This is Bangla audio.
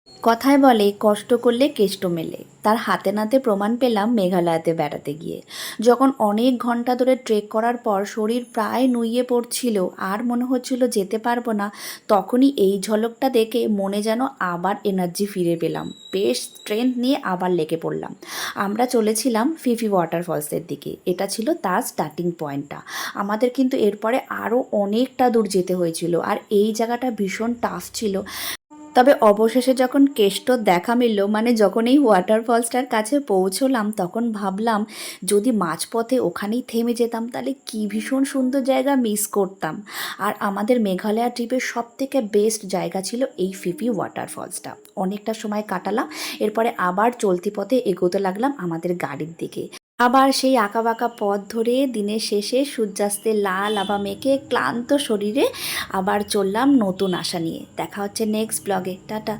কথায় বলে কষ্ট করলে কেষ্ট মেলে, তার হাতে নাতে প্রমাণ পেলাম মেঘালয়তে বেড়াতে গিয়ে। যখন অনেক ঘন্টা ধরে ট্রেক করার পর শরীর প্রায় নুইয়ে পড়ছিল আর মনে হচ্ছিল যেতে পারবো না, তখনই এই ঝলকটা দেখে মনে যেন আবার এনার্জি ফিরে পেলাম। বেশ স্ট্রেংথ নিয়ে আবার লেগে পড়লাম। আমরা চলেছিলাম ফিফি ওয়াটারফলসের দিকে, এটা ছিল তার স্টার্টিং পয়েন্টটা। আমাদের কিন্তু এরপরে আরও অনেকটা দূর যেতে হয়েছিল আর এই জায়গাটা ভীষণ টাফ ছিল। তবে অবশেষে যখন কেষ্টর দেখা মিলল, মানে যখন এই ওয়াটারফলসটার কাছে পৌঁছলাম, তখন ভাবলাম যদি মাঝপথে ওখানেই থেমে যেতাম তাহলে কি ভীষণ সুন্দর জায়গা মিস করতাম। আর আমাদের মেঘালয়া ট্রিপের সবথেকে বেস্ট জায়গা ছিল এই ফিফি ওয়াটারফলসটা। অনেকটা সময় কাটালাম, এরপরে আবার চলতি পথে এগোতে লাগলাম আমাদের গাড়ির দিকে। আবার সেই আঁকাবাঁকা পথ ধরে দিনের শেষে সূর্যাস্তের লাল আভা মেখে ক্লান্ত শরীরে আবার চললাম নতুন আশা নিয়ে। দেখা হচ্ছে নেক্সট ব্লগে। টাটা।